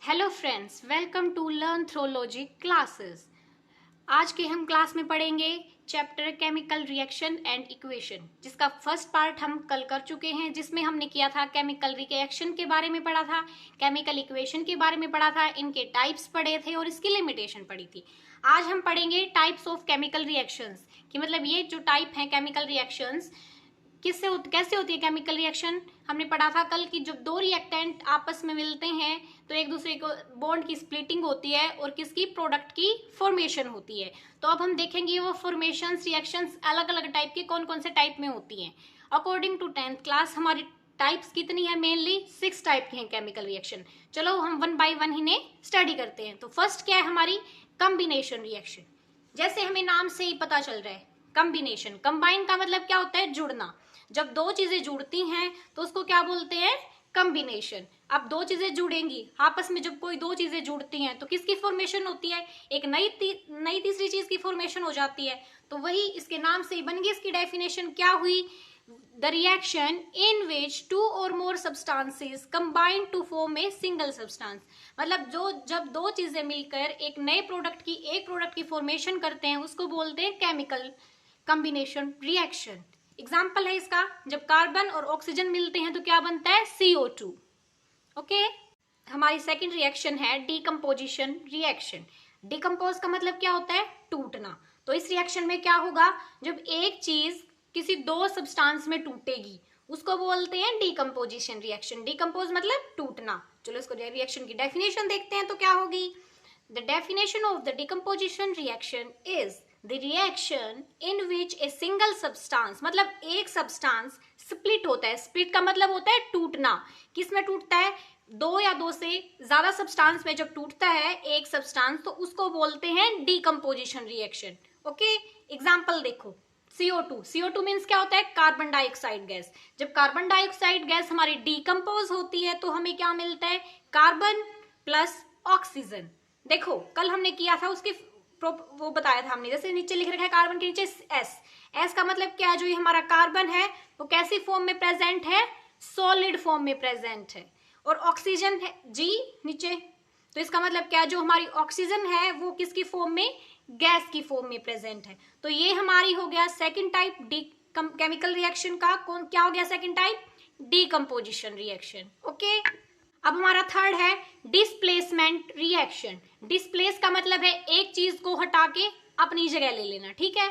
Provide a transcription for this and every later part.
Hello friends, welcome to learn through logic classes. आज के हम क्लास में पढ़ेंगे chapter chemical reaction and equation, जिसका फर्स्ट पार्ट हम कल कर चुके हैं, जिसमें हमने किया था केमिकल रिएक्शन के बारे में पढ़ा था, केमिकल इक्वेशन के बारे में पढ़ा था, इनके टाइप्स पढ़े थे और इसकी लिमिटेशन पढ़ी थी। आज हम पढ़ेंगे टाइप्स ऑफ केमिकल रिएक्शंस, कि मतलब ये जो टाइप है केमिकल रिएक्शंस कैसे होती है केमिकल रिएक्शन। हमने पढ़ा था कल कि जब दो रिएक्टेंट आपस में मिलते हैं तो एक दूसरे को बॉन्ड की स्प्लिटिंग होती है और किसकी प्रोडक्ट की फॉर्मेशन होती है। तो अब हम देखेंगे वो फॉर्मेशंस रिएक्शंस अलग अलग टाइप की कौन कौन से टाइप में होती हैं। अकॉर्डिंग टू 10th क्लास हमारी टाइप्स कितनी है, मेनली 6 टाइप के हैं केमिकल रिएक्शन। चलो हम वन बाय वन इन्हें स्टडी करते हैं। तो फर्स्ट क्या है हमारी कॉम्बिनेशन रिएक्शन। जैसे हमें नाम से ही पता चल रहा है कॉम्बिनेशन, कंबाइन का मतलब क्या होता है, जुड़ना। जब दो चीजें जुड़ती हैं तो उसको क्या बोलते हैं, कॉम्बिनेशन। अब दो चीजें जुड़ेंगी आपस में, जब कोई दो चीजें जुड़ती हैं तो किसकी फॉर्मेशन होती है, एक नई तीसरी चीज की फॉर्मेशन हो जाती है। तो वही इसके नाम से ही बन गई। इसकी डेफिनेशन क्या हुई, the reaction in which two or more substances combine to form a single substance. मतलब जब दो चीजें मिलकर एक नए प्रोडक्ट की फॉर्मेशन करते हैं उसको बोलते हैं केमिकल कॉम्बिनेशन रिएक्शन। एग्जाम्पल है इसका, जब कार्बन और ऑक्सीजन मिलते हैं तो क्या बनता है, CO2। ओके, हमारी सेकंड रिएक्शन है डीकम्पोजिशन रिएक्शन। डिकम्पोज का मतलब क्या होता है, टूटना। तो इस रिएक्शन में क्या होगा, जब एक चीज किसी दो सब्सटेंस में टूटेगी उसको बोलते हैं डीकम्पोजिशन रिएक्शन। डीकम्पोज मतलब टूटना। चलो इसको रिएक्शन की डेफिनेशन देखते हैं तो क्या होगी। The definition of the decomposition reaction is the reaction in which a single substance, मतलब एक सब्सटेंस स्प्लिट होता है। स्प्लिट का मतलब होता है टूटना। किस में टूटता है, दो या दो से ज्यादा सब्सटेंस में जब टूटता है एक सब्सटेंस तो उसको बोलते हैं डीकम्पोजिशन रिएक्शन। ओके, एग्जांपल देखो, CO2 मीन्स क्या होता है, कार्बन डाइऑक्साइड गैस। जब कार्बन डाइऑक्साइड गैस हमारी डीकम्पोज होती है तो हमें क्या मिलता है, कार्बन प्लस ऑक्सीजन। देखो कल हमने किया था उसकी वो बताया था हमने, जैसे नीचे लिख रखा है कार्बन के नीचे एस का मतलब क्या है, जो ये हमारा कार्बन है वो कैसी फॉर्म में प्रेजेंट है, सॉलिड फॉर्म में प्रेजेंट है। और ऑक्सीजन है जी नीचे, तो इसका मतलब क्या है, जो हमारी ऑक्सीजन है वो किसकी फॉर्म में, गैस की फॉर्म में प्रेजेंट है। तो ये हमारी हो गया सेकेंड टाइप केमिकल रिएक्शन का। कौन क्या हो गया second type, decomposition reaction. Okay, अब हमारा थर्ड है डिस्प्लेसमेंट रिएक्शन। डिस्प्लेस का मतलब है एक चीज को हटा के अपनी जगह ले लेना, ठीक है।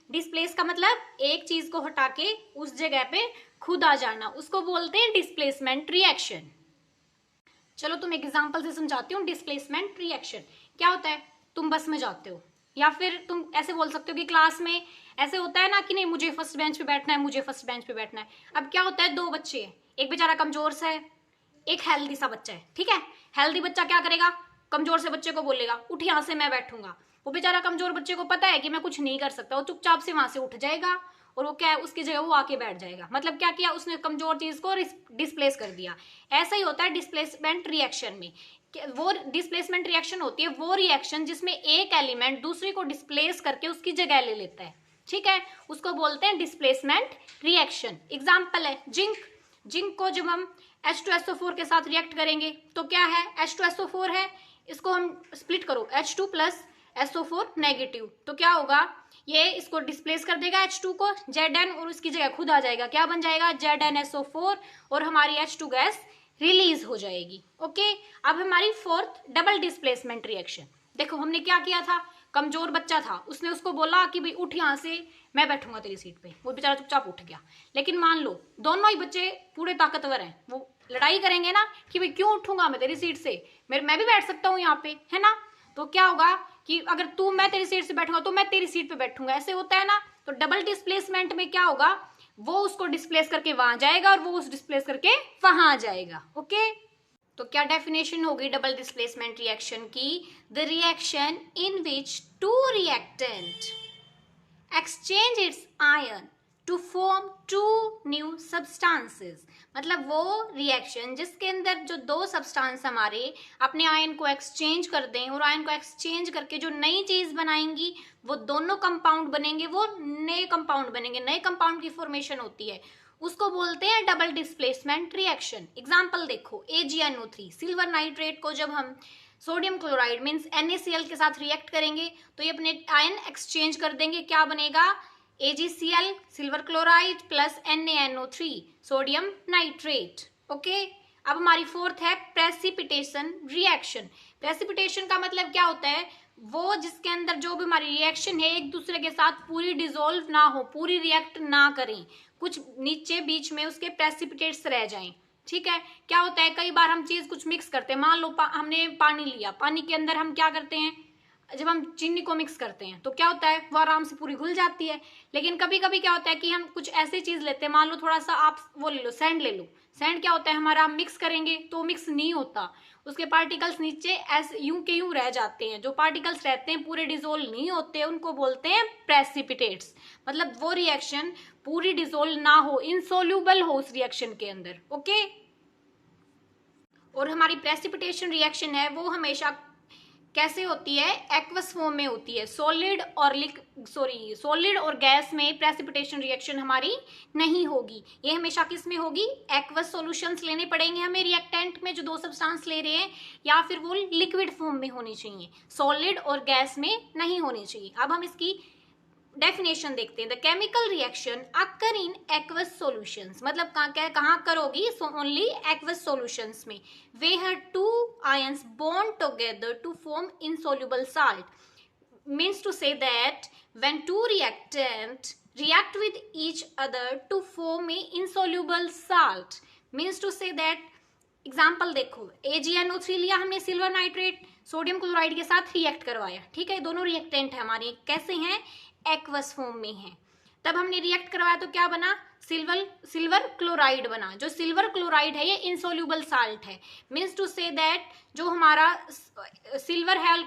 डिस्प्लेस का मतलब एक चीज को हटा के उस जगह पे खुद आ जाना, उसको बोलते हैं डिस्प्लेसमेंट रिएक्शन। चलो तुम एग्जांपल से समझाती हूँ। डिस्प्लेसमेंट रिएक्शन क्या होता है, तुम बस में जाते हो या फिर तुम ऐसे बोल सकते हो कि क्लास में ऐसे होता है ना कि नहीं मुझे फर्स्ट बेंच पे बैठना है, मुझे फर्स्ट बेंच पे बैठना है। अब क्या होता है, दो बच्चे, एक बेचारा कमजोर सा है, एक हेल्दी सा बच्चा है, ठीक है। हेल्दी बच्चा क्या करेगा, कमजोर से बच्चे को बोलेगा उठ यहां से मैं बैठूंगा। वो बेचारा कमजोर बच्चे को पता है कि मैं कुछ नहीं कर सकता, वो चुपचाप से वहां से उठ जाएगा और वो क्या है, उसकी जगह वो आके बैठ जाएगा। मतलब क्या किया उसने, कमजोर चीज को डिस्प्लेस कर दिया। ऐसा ही होता है डिस्प्लेसमेंट रिएक्शन में। वो डिस्प्लेसमेंट रिएक्शन होती है वो रिएक्शन जिसमें एक एलिमेंट दूसरे को डिस्प्लेस करके उसकी जगह ले लेता है, ठीक है, उसको बोलते हैं डिस्प्लेसमेंट रिएक्शन। एग्जाम्पल है जिंक। जिंक को जब हम H2SO4 के साथ रिएक्ट करेंगे तो क्या है, H2SO4 है, इसको हम स्प्लिट करो H2 प्लस SO4 नेगेटिव, तो क्या होगा, ये इसको डिस्प्लेस कर देगा H2 को, Zn, और उसकी जगह खुद आ जाएगा, क्या बन जाएगा, ZnSO4, और हमारी H2 गैस रिलीज हो जाएगी। ओके, अब हमारी फोर्थ डबल डिस्प्लेसमेंट रिएक्शन। देखो हमने क्या किया था, कमजोर बच्चा था, उसने उसको बोला कि भाई उठ यहां से मैं बैठूंगा तेरी सीट पे, वो बेचारा चुपचाप उठ गया। लेकिन मान लो दोनों ही बच्चे पूरे ताकतवर हैं, वो लड़ाई करेंगे ना कि भाई क्यों उठूंगा मैं तेरी सीट से, मैं भी बैठ सकता हूँ यहाँ पे, है ना। तो क्या होगा कि अगर मैं तेरी सीट से बैठूंगा तो मैं तेरी सीट पे बैठूंगा, ऐसे होता है ना। तो डबल डिस्प्लेसमेंट में क्या होगा, वो उसको डिस्प्लेस करके वहां जाएगा और वो उस डिस्प्लेस करके वहां आ जाएगा। ओके, तो क्या डेफिनेशन होगी डबल डिस्प्लेसमेंट रिएक्शन की, the reaction in which two reactant exchange its ion to form two new substances. मतलब वो रिएक्शन जिसके अंदर जो दो सब्सटेंस हमारे अपने आयन को एक्सचेंज कर दें और आयन को एक्सचेंज करके जो नई चीज बनाएंगी वो दोनों कंपाउंड बनेंगे, वो नए कंपाउंड बनेंगे, नए कंपाउंड की फॉर्मेशन होती है, उसको बोलते हैं डबल डिस्प्लेसमेंट रिएक्शन। एग्जाम्पल देखो, AgNO3 सिल्वर नाइट्रेट को जब हम सोडियम क्लोराइड मीन्स NaCl के साथ रिएक्ट करेंगे तो ये अपने आयन एक्सचेंज कर देंगे, क्या बनेगा AgCl silver chloride plus NaNO3 sodium nitrate. Okay, अब हमारी फोर्थ है प्रेसिपिटेशन रिएक्शन। प्रेसिपिटेशन का मतलब क्या होता है, वो जिसके अंदर जो भी हमारी रिएक्शन है एक दूसरे के साथ पूरी डिसॉल्व ना हो, पूरी रिएक्ट ना करें, कुछ नीचे बीच में उसके प्रेसिपिटेट्स रह जाएं। ठीक है, क्या होता है कई बार हम चीज कुछ मिक्स करते हैं, मान लो हमने पानी लिया, पानी के अंदर हम क्या करते हैं, जब हम चीनी को मिक्स करते हैं तो क्या होता है वो आराम से पूरी घुल जाती है। लेकिन कभी कभी क्या होता है कि हम कुछ ऐसी चीज लेते हैं, मान लो थोड़ा सा आप वो ले लो, सैंड ले लो, सैंड क्या होता है हमारा, हम मिक्स करेंगे तो मिक्स नहीं होता, उसके पार्टिकल्स नीचे ऐसे यूं के यूं रह जाते हैं, जो पार्टिकल्स रहते हैं पूरे डिसोल्व नहीं होते, उनको बोलते हैं प्रेसिपिटेट्स। मतलब वो रिएक्शन पूरी डिसोल्व ना हो, इनसोल्यूबल हो उस रिएक्शन के अंदर। ओके, और हमारी प्रेसिपिटेशन रिएक्शन है वो हमेशा कैसे होती है, एक्वस फॉर्म में होती है। सॉलिड और गैस में प्रेसिपिटेशन रिएक्शन हमारी नहीं होगी, ये हमेशा किस में होगी, एक्वस सॉल्यूशंस लेने पड़ेंगे हमें रिएक्टेंट में जो दो सब्सटेंस ले रहे हैं, या फिर वो लिक्विड फॉर्म में होनी चाहिए, सॉलिड और गैस में नहीं होनी चाहिए। अब हम इसकी डेफिनेशन देखते हैं। The chemical reaction occur in aqueous solutions, मतलब कहाँ करोगी, ओनली एक्वस सॉल्यूशंस में, where two ions bond together to form insoluble salt, means to say that when two reactant react with each other to form a insoluble salt, means to say that example देखो, AgNO3 लिया हमने, silver nitrate sodium chloride के साथ react करवाया, ठीक है, दोनों reactant है हमारे, कैसे हैं, एक्वस फॉर्म में है। तब हमने रिएक्ट करवाया तो क्या बना, सिल्वर क्लोराइड बना। जो सिल्वर क्लोराइड है ये इनसोल्यूबल साल्ट है, मीन्स टू से दैट जो हमारा सिल्वर है और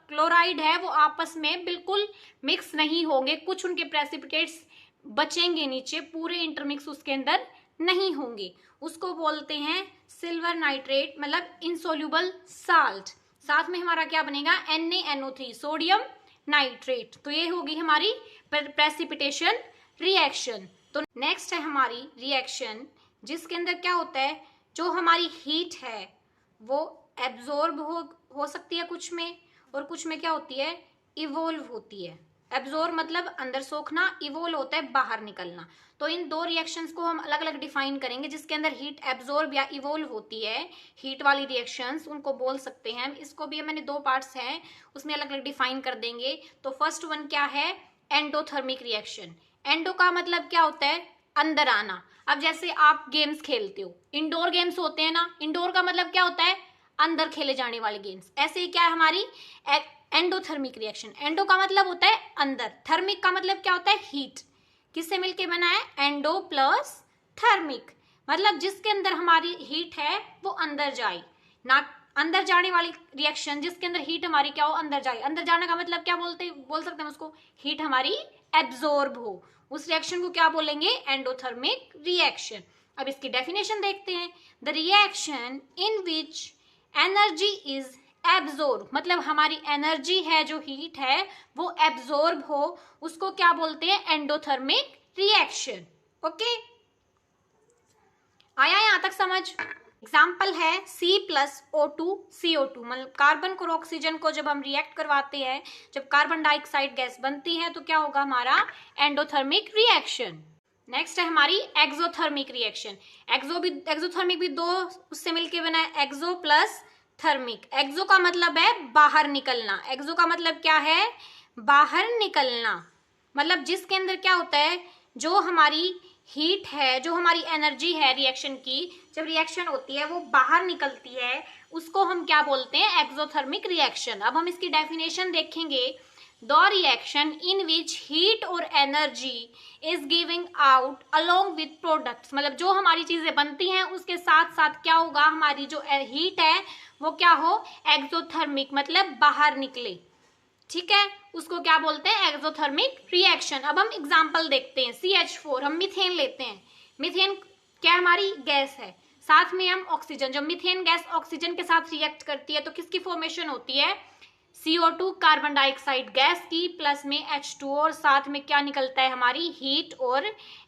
क्लोराइड है वो आपस में बिल्कुल मिक्स नहीं होंगे, कुछ उनके प्रेसिपिटेट्स बचेंगे नीचे, पूरे इंटरमिक्स उसके अंदर नहीं होंगे, उसको बोलते हैं सिल्वर नाइट्रेट, मतलब इनसोल्यूबल साल्ट। साथ में हमारा क्या बनेगा, NaNO3 सोडियम नाइट्रेट। तो ये होगी हमारी प्रेसिपिटेशन रिएक्शन। तो नेक्स्ट है हमारी रिएक्शन जिसके अंदर क्या होता है, जो हमारी हीट है वो एब्जॉर्ब हो सकती है कुछ में, और कुछ में क्या होती है, इवोल्व होती है। एब्जॉर्ब मतलब अंदर सोखना, इवोल्व होता है बाहर निकलना। तो इन दो रिएक्शंस को हम अलग अलग डिफाइन करेंगे, जिसके अंदर हीट एब्जॉर्ब या इवोल्व होती है, हीट वाली रिएक्शंस उनको बोल सकते हैं। इसको भी मैंने दो पार्ट्स हैं उसमें अलग अलग डिफाइन कर देंगे। तो फर्स्ट वन क्या है, एंडोथर्मिक रिएक्शन। एंडो का मतलब क्या होता है, अंदर आना। अब जैसे आप गेम्स खेलते हो, इंडोर गेम्स होते हैं ना, इंडोर का मतलब क्या होता है, अंदर खेले जाने वाले गेम्स। ऐसे ही क्या है हमारी एंडोथर्मिक रिएक्शन, एंडो का मतलब होता है अंदर, थर्मिक का मतलब क्या होता है, हीट। किससे मिलके बना है, एंडो प्लस थर्मिक, मतलब जिसके अंदर हमारी हीट है वो अंदर जाए, ना अंदर जाने वाली रिएक्शन जिसके अंदर हीट हमारी क्या हो, अंदर जाए। अंदर जाने का मतलब क्या बोल सकते हैं उसको, हीट हमारी एब्जॉर्ब हो, उस रिएक्शन को क्या बोलेंगे, एंडोथर्मिक रिएक्शन। अब इसकी डेफिनेशन देखते हैं। The reaction in which energy is absorb, मतलब हमारी एनर्जी है जो हीट है वो एब्जॉर्ब हो, उसको क्या बोलते हैं, एंडोथर्मिक रिएक्शन। ओके, आया यहां तक समझ। एग्जाम्पल है C+O2CO2, मतलब कार्बन और ऑक्सीजन को जब हम रिएक्ट करवाते हैं, जब कार्बन डाइऑक्साइड गैस बनती है तो क्या होगा हमारा, एंडोथर्मिक रिएक्शन। नेक्स्ट है हमारी एक्सोथर्मिक रिएक्शन। एक्सोथर्मिक भी दो उससे मिलके बना है, एक्सो प्लस थर्मिक। एक्सो का मतलब है बाहर निकलना, एक्सो का मतलब क्या है, बाहर निकलना, मतलब जिसके अंदर क्या होता है, जो हमारी हीट है, जो हमारी एनर्जी है रिएक्शन की, जब रिएक्शन होती है वो बाहर निकलती है, उसको हम क्या बोलते हैं, एक्सोथर्मिक रिएक्शन। अब हम इसकी डेफिनेशन देखेंगे। The reaction in which heat or energy is giving out along with products, मतलब जो हमारी चीजें बनती हैं उसके साथ साथ क्या होगा, हमारी जो हीट है वो क्या हो, एक्सोथर्मिक, मतलब बाहर निकले, ठीक है, उसको क्या बोलते हैं, एक्सोथर्मिक रिएक्शन। अब हम एग्जांपल देखते हैं। CH4, हम मीथेन लेते हैं, मीथेन क्या हमारी गैस है, साथ में हम ऑक्सीजन, जब मीथेन गैस ऑक्सीजन के साथ रिएक्ट करती है तो किसकी फॉर्मेशन होती है, CO2 कार्बन डाइऑक्साइड गैस की, प्लस में H2O, और साथ में क्या निकलता है, हमारी हीट और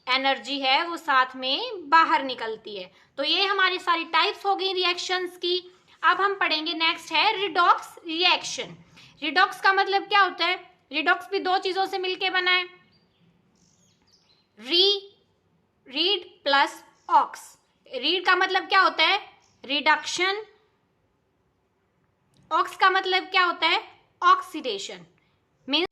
एनर्जी है वो साथ में बाहर निकलती है। तो ये हमारी सारी टाइप्स हो गई रिएक्शंस की। अब हम पढ़ेंगे, नेक्स्ट है रिडॉक्स रिएक्शन। रिडॉक्स का मतलब क्या होता है? रिडॉक्स भी दो चीजों से मिलके बना है, रीड प्लस ऑक्स। रीड का मतलब क्या होता है? रिडक्शन। ऑक्स का मतलब क्या होता है? ऑक्सीडेशन। मीन्स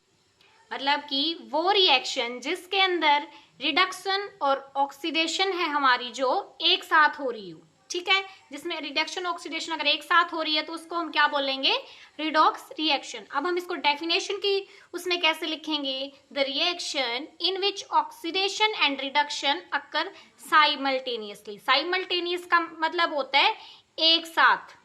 मतलब कि वो रिएक्शन जिसके अंदर रिडक्शन और ऑक्सीडेशन है हमारी, जो एक साथ हो रही हो, ठीक है, जिसमें रिडक्शन ऑक्सीडेशन अगर एक साथ हो रही है तो उसको हम क्या बोलेंगे? Redox reaction. अब हम इसको डेफिनेशन की उसमें कैसे लिखेंगे? The reaction in which oxidation and reduction occur simultaneously. Simultaneous का मतलब होता है एक साथ,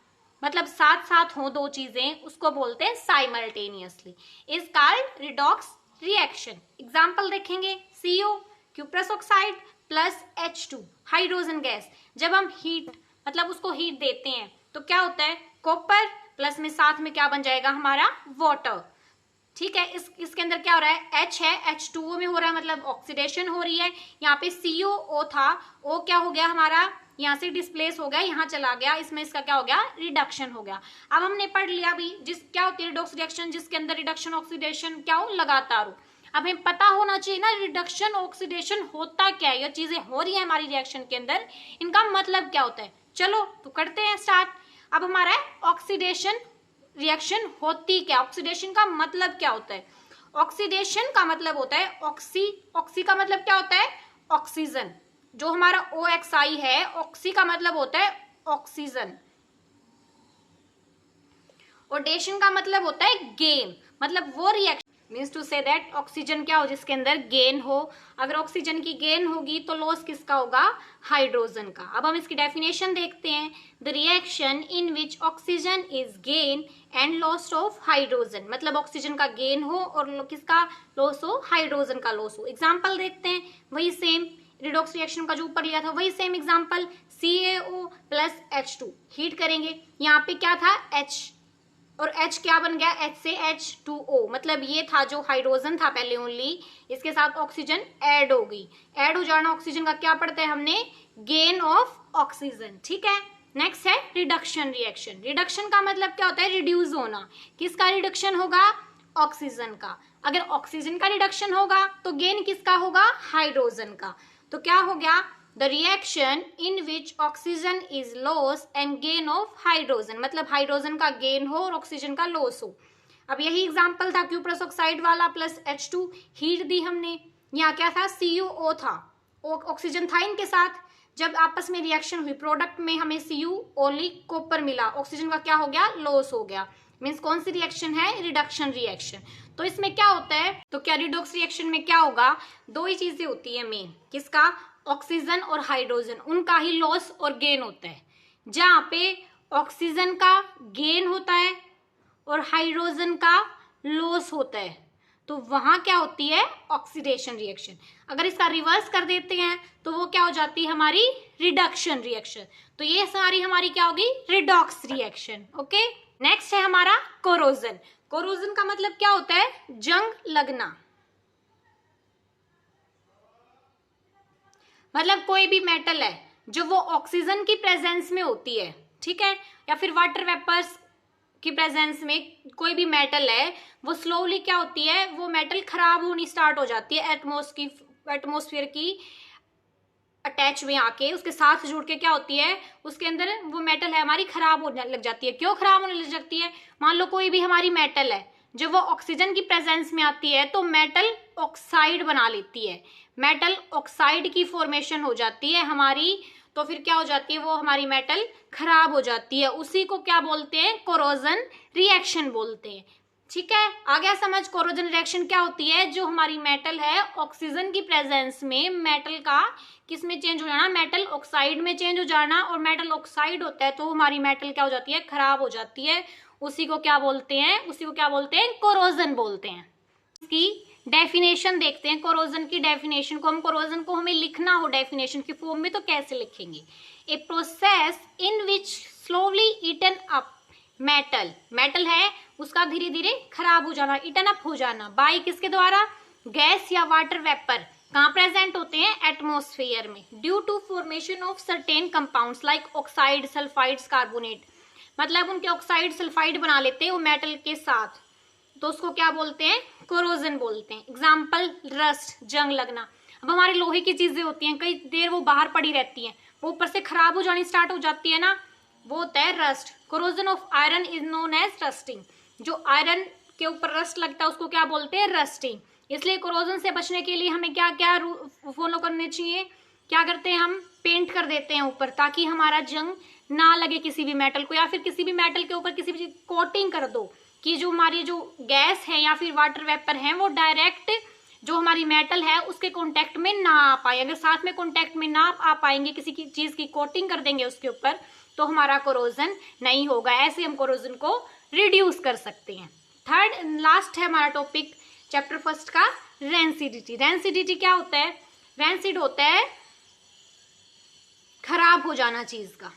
मतलब साथ साथ हो दो चीजें, उसको बोलते हैं simultaneously, is called redox reaction. Example देखेंगे, CO cuprous oxide plus H2 hydrogen gas. जब हम हीट मतलब उसको हीट देते हैं तो क्या होता है? कॉपर प्लस में साथ में क्या बन जाएगा हमारा? वाटर, ठीक है। इसके अंदर क्या हो रहा है? H है, H2O में हो रहा है, मतलब ऑक्सीडेशन हो रही है। यहाँ पे COO था, O क्या हो गया हमारा? यहाँ से डिस्प्लेस हो गया, यहाँ चला गया, इसमें इसका क्या हो गया? रिडक्शन हो गया। अब हमने पढ़ लिया भी जिस क्या होती है रिडॉक्स रिएक्शन, जिसके अंदर रिडक्शन ऑक्सीडेशन क्या हो? लगातार हो। अब हमें पता होना चाहिए ना रिडक्शन ऑक्सीडेशन होता क्या है, ये चीजें हो रही है हमारी रिएक्शन के अंदर, इनका मतलब क्या होता है। चलो तो करते हैं स्टार्ट। अब हमारा है ऑक्सीडेशन रिएक्शन होती क्या? ऑक्सीडेशन का मतलब क्या होता है? ऑक्सीडेशन का मतलब होता है ऑक्सी का मतलब क्या होता है? ऑक्सीजन। जो हमारा OXI है, ऑक्सी का मतलब होता है ऑक्सीजन। ओडेशन का मतलब होता है गेन, मतलब वो reaction means to say that oxygen क्या हो? जिसके अंदर गेन हो। अगर ऑक्सीजन की गेन होगी तो लॉस किसका होगा? हाइड्रोजन का। अब हम इसकी डेफिनेशन देखते हैं, the reaction in which oxygen is gain and loss of hydrogen, मतलब ऑक्सीजन का गेन हो और किसका लॉस हो? हाइड्रोजन का लॉस हो। एग्जाम्पल देखते हैं, वही सेम रिडॉक्स रिएक्शन का जो ऊपर लिया था वही same example, CaO plus H2 heat करेंगे, यहाँ पे क्या था? H, और H क्या बन गया? H से H2O, मतलब ये था जो हाइड्रोजन था पहले ओनली, इसके साथ ऑक्सीजन ऐड हो गई। ऐड हो जाना ऑक्सीजन का क्या पढ़ता है हमने? गेन ऑफ ऑक्सीजन, ठीक है। नेक्स्ट है रिडक्शन रिएक्शन। रिडक्शन का मतलब क्या होता है? रिड्यूस होना। किसका रिडक्शन होगा? ऑक्सीजन का। अगर ऑक्सीजन का रिडक्शन होगा तो गेन किसका होगा? हाइड्रोजन का। तो क्या हो गया? The reaction in which oxygen is loss and gain of hydrogen, मतलब हाइड्रोजन का गेन हो और ऑक्सीजन का लॉस हो। अब यही एग्जांपल था क्यूप्रस ऑक्साइड वाला प्लस H2 हीट दी हमने, यहाँ क्या था? CuO था, ऑक्सीजन था इनके साथ। जब आपस में रिएक्शन हुई प्रोडक्ट में हमें Cu ओनली कॉपर मिला, ऑक्सीजन का क्या हो गया? लॉस हो गया। मीन्स कौन सी रिएक्शन है? Reduction reaction. तो इसमें क्या होता है? तो क्या रिडॉक्स रिएक्शन में क्या होगा? दो ही चीजें होती है मेन, किसका? ऑक्सीजन और हाइड्रोजन, उनका ही लॉस और गेन होता है। जहां पे ऑक्सीजन का गेन होता है और हाइड्रोजन का लॉस होता है तो वहां क्या होती है? Oxidation reaction. अगर इसका रिवर्स कर देते हैं तो वो क्या हो जाती है? हमारी रिडक्शन रिएक्शन। तो ये सारी हमारी क्या होगी? Redox reaction. ओके, नेक्स्ट है हमारा कोरोजन। कोरोजन का मतलब क्या होता है? जंग लगना, मतलब कोई भी मेटल है जो वो ऑक्सीजन की प्रेजेंस में होती है, ठीक है, या फिर वाटर वेपर्स की प्रेजेंस में कोई भी मेटल है, वो स्लोली क्या होती है? वो मेटल खराब होनी स्टार्ट हो जाती है एटमोस्फियर की अटैच में आके, उसके साथ जुड़ के क्या होती है? उसके अंदर वो मेटल है हमारी खराब होने लग जाती है। क्यों खराब होने लग जाती है? मान लो कोई भी हमारी मेटल है, जब वो ऑक्सीजन की प्रेजेंस में आती है तो मेटल ऑक्साइड बना लेती है, मेटल ऑक्साइड की फॉर्मेशन हो जाती है हमारी। तो फिर क्या हो जाती है? वो हमारी मेटल खराब हो जाती है। उसी को क्या बोलते हैं? कोरोजन रिएक्शन बोलते हैं, ठीक है। आ गया समझ? कोरोजन रिएक्शन क्या होती है? जो हमारी मेटल है ऑक्सीजन की प्रेजेंस में मेटल का किस में चेंज हो जाना? मेटल ऑक्साइड में चेंज हो जाना, और मेटल ऑक्साइड होता है तो हमारी मेटल क्या हो जाती है? खराब हो जाती है। उसी को क्या बोलते हैं? उसी को क्या बोलते हैं? कोरोजन बोलते हैं। इसकी डेफिनेशन देखते हैं। कोरोजन की डेफिनेशन को कोरोजन को हमें लिखना हो डेफिनेशन की फॉर्म में तो कैसे लिखेंगे? A process in which slowly eaten up metal है उसका धीरे धीरे खराब हो जाना, इटन अप हो जाना। बाय किसके द्वारा? गैस या वाटर वेपर। कहाँ प्रेजेंट होते हैं? एटमोस्फेयर में। Due to formation of certain compounds like oxide, sulphides, carbonate. मतलब उनके ऑक्साइड सल्फाइड बना लेते हैं वो मेटल के साथ, तो उसको क्या बोलते हैं? कोरोजन बोलते हैं। एग्जाम्पल रस्ट, जंग लगना। अब हमारे लोहे की चीजें होती हैं, कई देर वो बाहर पड़ी रहती हैं, वो ऊपर से खराब हो जानी स्टार्ट हो जाती है ना, वो होता है rust. Corrosion of iron is known as rusting. जो आयरन के ऊपर रस्ट लगता है उसको क्या बोलते हैं? रस्टिंग। इसलिए कोरोजन से बचने के लिए हमें क्या क्या फॉलो करने चाहिए? क्या करते हैं हम? पेंट कर देते हैं ऊपर, ताकि हमारा जंग ना लगे किसी भी मेटल को, या फिर किसी भी मेटल के ऊपर किसी भी कोटिंग कर दो कि जो हमारी जो गैस है या फिर वाटर वेपर है वो डायरेक्ट जो हमारी मेटल है उसके कांटेक्ट में ना आ पाए। अगर साथ में कांटेक्ट में ना आ पाएंगे, किसी की चीज की कोटिंग कर देंगे उसके ऊपर, तो हमारा कोरोजन नहीं होगा। ऐसे हम कोरोजन को रिड्यूस कर सकते हैं। थर्ड लास्ट है हमारा टॉपिक चैप्टर फर्स्ट का, रेंसिडिटी। रेंसिडिटी क्या होता है? रेंसिड होता है खराब हो जाना चीज का,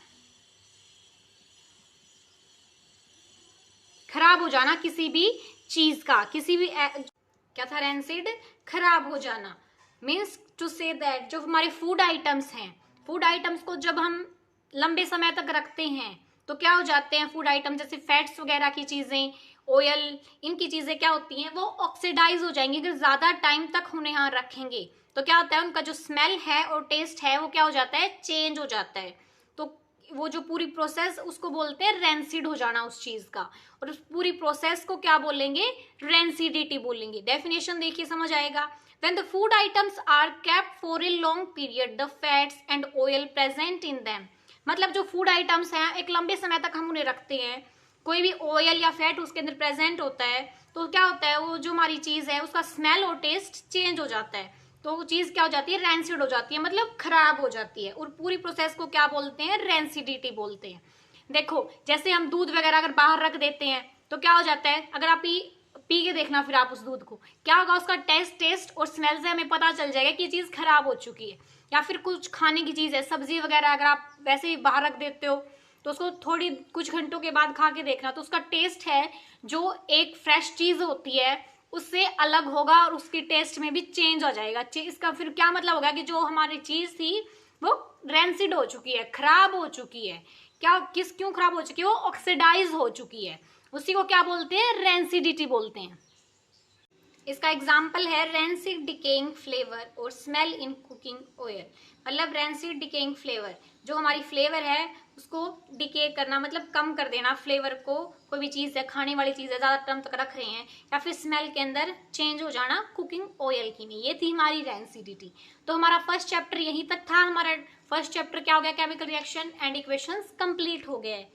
खराब हो जाना किसी भी चीज का, किसी भी क्या था? रेंसिड, खराब हो जाना। मीन्स टू से दैट जो हमारे फूड आइटम्स हैं, फूड आइटम्स को जब हम लंबे समय तक रखते हैं तो क्या हो जाते हैं? फूड आइटम जैसे फैट्स वगैरह की चीजें, ऑयल, इनकी चीजें क्या होती हैं? वो ऑक्सीडाइज हो जाएंगी। अगर ज्यादा टाइम तक उन्हें यहाँ रखेंगे तो क्या होता है? उनका जो स्मेल है और टेस्ट है वो क्या हो जाता है? चेंज हो जाता है। तो वो जो पूरी प्रोसेस उसको बोलते हैं रेंसिड हो जाना उस चीज का, और उस पूरी प्रोसेस को क्या बोलेंगे? रेंसिडिटी बोलेंगे। डेफिनेशन देखिए, समझ आएगा। When the food items are kept for a long period, the fats and oil present in them, मतलब जो फूड आइटम्स हैं एक लंबे समय तक हम उन्हें रखते हैं, कोई भी ऑयल या फैट उसके अंदर प्रेजेंट होता है, तो क्या होता है? वो जो हमारी चीज है उसका स्मेल और टेस्ट चेंज हो जाता है, तो वो चीज क्या हो जाती है? रेंसिड हो जाती है, मतलब खराब हो जाती है। और पूरी प्रोसेस को क्या बोलते हैं? रेंसिडिटी बोलते हैं। देखो जैसे हम दूध वगैरह अगर बाहर रख देते हैं तो क्या हो जाता है? अगर आप पी के देखना फिर आप उस दूध को, क्या होगा? उसका टेस्ट और स्मेल से हमें पता चल जाएगा कि ये चीज खराब हो चुकी है। या फिर कुछ खाने की चीज है, सब्जी वगैरह, अगर आप वैसे ही बाहर रख देते हो तो उसको थोड़ी कुछ घंटों के बाद खा के देखना, तो उसका टेस्ट है जो एक फ्रेश चीज होती है उससे अलग होगा और उसकी टेस्ट में भी चेंज हो जाएगा। इसका फिर क्या मतलब होगा कि जो हमारी चीज थी वो रेंसिड हो चुकी है, खराब हो चुकी है। क्यों खराब हो चुकी है? वो ऑक्सीडाइज हो चुकी है। उसी को क्या बोलते हैं? रेंसिडिटी बोलते हैं। इसका एग्जाम्पल है रेंसिड डिकेइंग फ्लेवर और स्मेल इन कुकिंग ऑयल। मतलब रेंसिड डिकेइंग फ्लेवर, जो हमारी फ्लेवर है उसको डिके करना, मतलब कम कर देना फ्लेवर को। कोई भी चीज है, खाने वाली चीज है, ज्यादा टाइम तक रख रहे हैं, या फिर स्मेल के अंदर चेंज हो जाना कुकिंग ऑयल की में, ये थी हमारी रेंसिडिटी। तो हमारा फर्स्ट चैप्टर यहीं तक था। हमारा फर्स्ट चैप्टर क्या हो गया? Chemical reaction and equations complete हो गया है।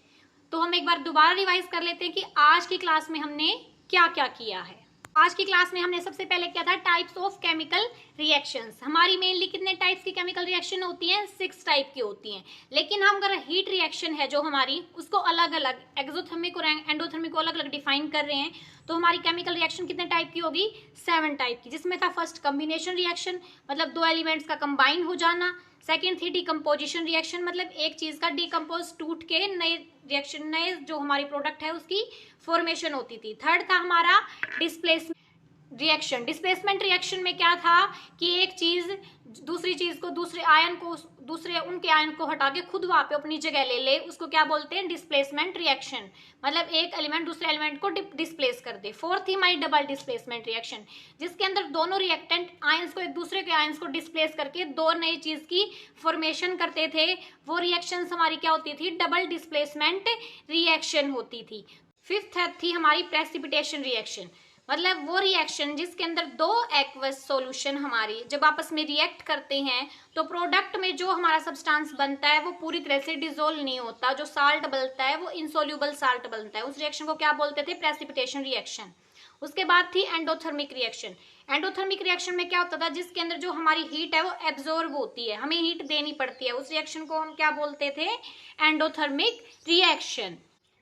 तो हम एक बार दोबारा रिवाइज कर लेते हैं कि आज की क्लास में हमने क्या क्या किया है। आज की क्लास में हमने सबसे पहले किया था टाइप्स ऑफ केमिकल रिएक्शंस। हमारी मेनली कितने टाइप्स की केमिकल रिएक्शन होती हैं? 6 टाइप की होती हैं। लेकिन हम अगर हीट रिएक्शन है जो हमारी, उसको अलग अलग एक्सोथर्मिक और एंडोथर्मिक को अलग अलग डिफाइन कर रहे हैं, तो हमारी केमिकल रिएक्शन कितने टाइप की होगी? 7 टाइप की। जिसमें था फर्स्ट कम्बिनेशन रिएक्शन, मतलब 2 एलिमेंट्स का कंबाइन हो जाना। सेकेंड थी डिकम्पोजिशन रिएक्शन, मतलब एक चीज का डिकम्पोज टूट के नए रिएक्शन, नए जो हमारी प्रोडक्ट है उसकी फॉर्मेशन होती थी। थर्ड था हमारा डिस्प्लेसमेंट रिएक्शन। डिस्प्लेसमेंट रिएक्शन में क्या था कि एक चीज दूसरी चीज को, दूसरे उनके आयन को हटा के खुद वहां पे अपनी जगह ले ले, उसको क्या बोलते हैं? Displacement reaction. मतलब एक एलिमेंट दूसरे एलिमेंट को डिस्प्लेस कर दे। फोर्थ थी हमारी डबल डिस्प्लेसमेंट रिएक्शन, जिसके अंदर दोनों रिएक्टेंट आयंस को एक दूसरे के आयंस को डिस्प्लेस करके दो नई चीज की फॉर्मेशन करते थे। वो रिएक्शन हमारी क्या होती थी? डबल डिस्प्लेसमेंट रिएक्शन होती थी। फिफ्थ थी हमारी प्रेसिपिटेशन रिएक्शन, मतलब वो रिएक्शन जिसके अंदर 2 एक्वस सॉल्यूशन हमारी जब आपस में रिएक्ट करते हैं तो प्रोडक्ट में जो हमारा सब्सटेंस बनता है वो पूरी तरह से डिसोल्व नहीं होता। जो साल्ट बनता है वो इनसोल्यूबल साल्ट बनता है। उस रिएक्शन को क्या बोलते थे? Precipitation reaction. उसके बाद थी एंडोथर्मिक रिएक्शन। एंडोथर्मिक रिएक्शन में क्या होता था? जिसके अंदर जो हमारी हीट है वो एब्जॉर्ब होती है, हमें हीट देनी पड़ती है। उस रिएक्शन को हम क्या बोलते थे? Endothermic reaction.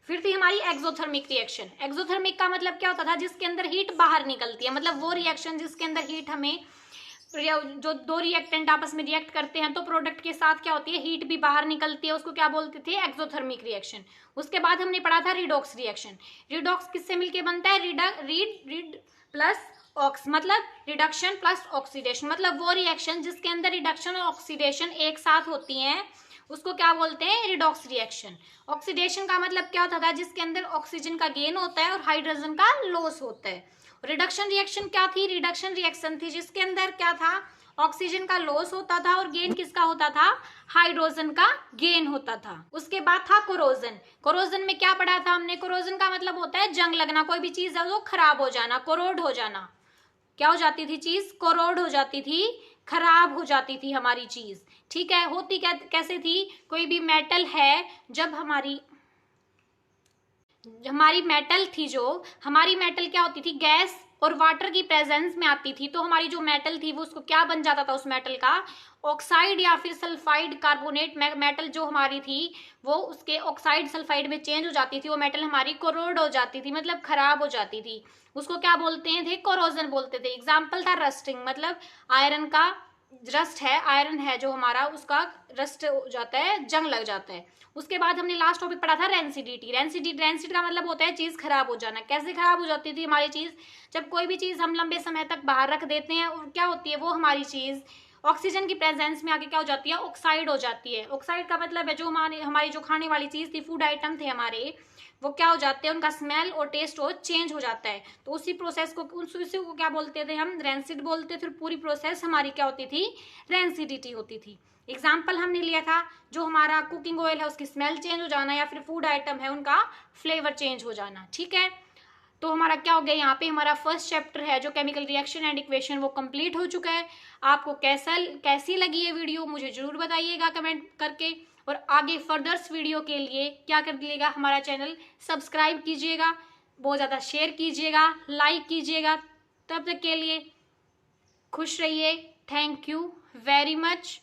फिर थी हमारी एक्सोथर्मिक रिएक्शन। एक्सोथर्मिक का मतलब क्या होता था? जिसके अंदर हीट बाहर निकलती है, मतलब वो रिएक्शन जिसके अंदर हीट हमें जो दो रिएक्टेंट आपस में रिएक्ट करते हैं तो प्रोडक्ट के साथ क्या होती है, हीट भी बाहर निकलती है, उसको क्या बोलते थे, एक्सोथर्मिक रिएक्शन। उसके बाद हमने पढ़ा था रिडॉक्स रिएक्शन। रिडॉक्स किससे मिलके बनता है, रीड प्लस ऑक्स, मतलब रिडक्शन प्लस ऑक्सीडेशन, मतलब वो रिएक्शन जिसके अंदर रिडक्शन और ऑक्सीडेशन एक साथ होती हैं उसको क्या बोलते हैं, रिडॉक्स रिएक्शन। ऑक्सीडेशन का मतलब क्या होता था, जिसके अंदर ऑक्सीजन का गेन होता है और हाइड्रोजन का लॉस होता है। रिडक्शन रिएक्शन क्या थी, रिडक्शन रिएक्शन थी जिसके अंदर क्या था, ऑक्सीजन का लॉस होता था और गेन किसका होता था, हाइड्रोजन का गेन होता था। उसके बाद था कोरोजन। कोरोजन में क्या पढ़ा था हमने, कोरोजन का मतलब होता है जंग लगना, कोई भी चीज है वो खराब हो जाना, कोरोड हो जाना। क्या हो जाती थी चीज, कोरोड हो जाती थी, खराब हो जाती थी हमारी चीज। ठीक है, होती कैसे थी, कोई भी मेटल है, जब हमारी मेटल थी, जो हमारी मेटल क्या होती थी, गैस और वाटर की प्रेजेंस में आती थी, तो हमारी जो मेटल थी वो उसको क्या बन जाता था, उस मेटल का ऑक्साइड या फिर सल्फाइड कार्बोनेट मेटल जो हमारी थी वो उसके ऑक्साइड सल्फाइड में चेंज हो जाती थी, वो मेटल हमारी कोरोड हो जाती थी, मतलब खराब हो जाती थी। उसको क्या बोलते थे, कोरोजन बोलते थे। एग्जाम्पल था रस्टिंग, मतलब आयरन का रस्ट है, आयरन है जो हमारा, उसका रस्ट हो जाता है, जंग लग जाता है। उसके बाद हमने लास्ट टॉपिक पढ़ा था रेंसिडिटी। रेंसिड का मतलब होता है चीज खराब हो जाना। कैसे खराब हो जाती थी हमारी चीज, जब कोई भी चीज हम लंबे समय तक बाहर रख देते हैं और क्या होती है वो हमारी चीज ऑक्सीजन की प्रेजेंस में आके क्या हो जाती है, ऑक्साइड हो जाती है। ऑक्साइड का मतलब है जो हमारी जो खाने वाली चीज थी, फूड आइटम थे हमारे, वो क्या हो जाते हैं, उनका स्मेल और टेस्ट हो चेंज हो जाता है। तो उसी प्रोसेस को, उसी को क्या बोलते थे हम, रेंसिड बोलते थे। पूरी प्रोसेस हमारी क्या होती थी, रेंसिडिटी होती थी। एग्जाम्पल हमने लिया था, जो हमारा कुकिंग ऑयल है उसकी स्मेल चेंज हो जाना, या फिर फूड आइटम है उनका फ्लेवर चेंज हो जाना। ठीक है, तो हमारा क्या हो गया, यहाँ पे हमारा फर्स्ट चैप्टर है जो केमिकल रिएक्शन एंड इक्वेशन, वो कंप्लीट हो चुका है। आपको कैसी लगी ये वीडियो मुझे जरूर बताइएगा कमेंट करके, और आगे फर्दर्स वीडियो के लिए क्या कर दीजिएगा, हमारा चैनल सब्सक्राइब कीजिएगा, बहुत ज़्यादा शेयर कीजिएगा, लाइक कीजिएगा। तब तक के लिए खुश रहिए। Thank you very much.